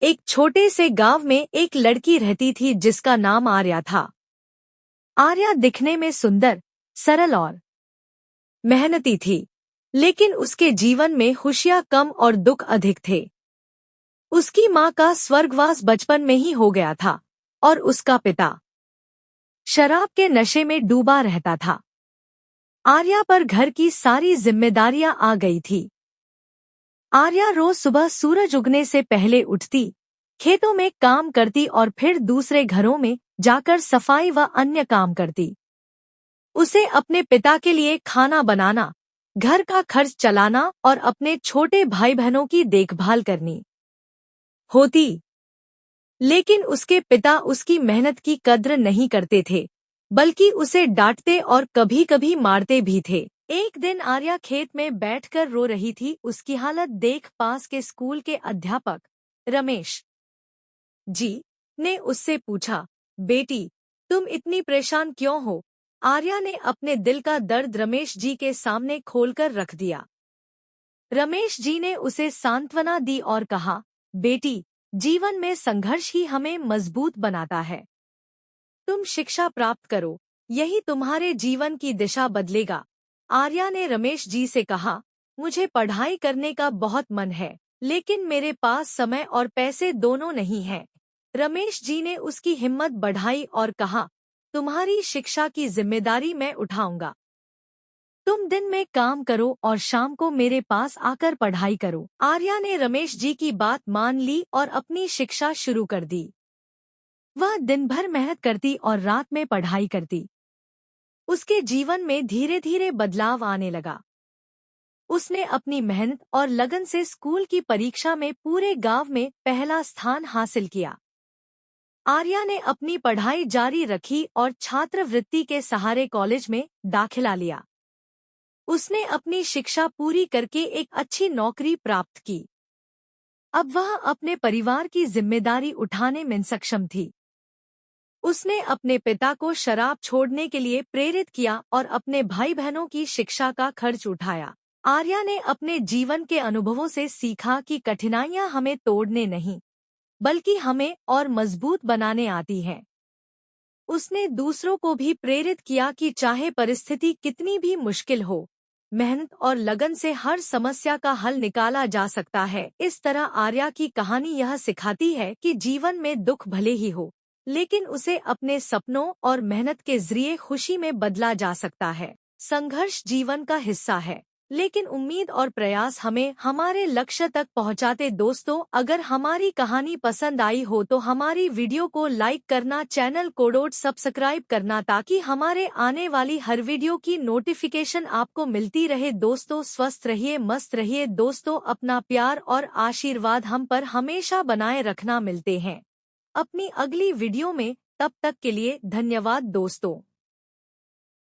एक छोटे से गांव में एक लड़की रहती थी जिसका नाम आर्या था। आर्या दिखने में सुंदर, सरल और मेहनती थी, लेकिन उसके जीवन में खुशियां कम और दुख अधिक थे। उसकी माँ का स्वर्गवास बचपन में ही हो गया था और उसका पिता शराब के नशे में डूबा रहता था। आर्या पर घर की सारी जिम्मेदारियां आ गई थी। आर्या रोज सुबह सूरज उगने से पहले उठती, खेतों में काम करती और फिर दूसरे घरों में जाकर सफाई व अन्य काम करती। उसे अपने पिता के लिए खाना बनाना, घर का खर्च चलाना और अपने छोटे भाई बहनों की देखभाल करनी होती। लेकिन उसके पिता उसकी मेहनत की कद्र नहीं करते थे, बल्कि उसे डांटते और कभी-कभी मारते भी थे। एक दिन आर्या खेत में बैठकर रो रही थी। उसकी हालत देख पास के स्कूल के अध्यापक रमेश जी ने उससे पूछा, बेटी, तुम इतनी परेशान क्यों हो? आर्या ने अपने दिल का दर्द रमेश जी के सामने खोलकर रख दिया। रमेश जी ने उसे सांत्वना दी और कहा, बेटी, जीवन में संघर्ष ही हमें मजबूत बनाता है। तुम शिक्षा प्राप्त करो, यही तुम्हारे जीवन की दिशा बदलेगा। आर्या ने रमेश जी से कहा, मुझे पढ़ाई करने का बहुत मन है, लेकिन मेरे पास समय और पैसे दोनों नहीं हैं। रमेश जी ने उसकी हिम्मत बढ़ाई और कहा, तुम्हारी शिक्षा की जिम्मेदारी मैं उठाऊंगा। तुम दिन में काम करो और शाम को मेरे पास आकर पढ़ाई करो। आर्या ने रमेश जी की बात मान ली और अपनी शिक्षा शुरू कर दी। वह दिन भर मेहनत करती और रात में पढ़ाई करती। उसके जीवन में धीरे धीरे बदलाव आने लगा। उसने अपनी मेहनत और लगन से स्कूल की परीक्षा में पूरे गांव में पहला स्थान हासिल किया। आर्या ने अपनी पढ़ाई जारी रखी और छात्रवृत्ति के सहारे कॉलेज में दाखिला लिया। उसने अपनी शिक्षा पूरी करके एक अच्छी नौकरी प्राप्त की। अब वह अपने परिवार की जिम्मेदारी उठाने में सक्षम थी। उसने अपने पिता को शराब छोड़ने के लिए प्रेरित किया और अपने भाई बहनों की शिक्षा का खर्च उठाया। आर्या ने अपने जीवन के अनुभवों से सीखा कि कठिनाइयां हमें तोड़ने नहीं, बल्कि हमें और मजबूत बनाने आती हैं। उसने दूसरों को भी प्रेरित किया कि चाहे परिस्थिति कितनी भी मुश्किल हो, मेहनत और लगन से हर समस्या का हल निकाला जा सकता है। इस तरह आर्या की कहानी यह सिखाती है कि जीवन में दुख भले ही हो, लेकिन उसे अपने सपनों और मेहनत के जरिए खुशी में बदला जा सकता है। संघर्ष जीवन का हिस्सा है, लेकिन उम्मीद और प्रयास हमें हमारे लक्ष्य तक पहुंचाते। दोस्तों, अगर हमारी कहानी पसंद आई हो तो हमारी वीडियो को लाइक करना, चैनल को सब्सक्राइब करना, ताकि हमारे आने वाली हर वीडियो की नोटिफिकेशन आपको मिलती रहे। दोस्तों, स्वस्थ रहिए, मस्त रहिए। दोस्तों, अपना प्यार और आशीर्वाद हम पर हमेशा बनाए रखना। मिलते हैं अपनी अगली वीडियो में, तब तक के लिए धन्यवाद दोस्तों।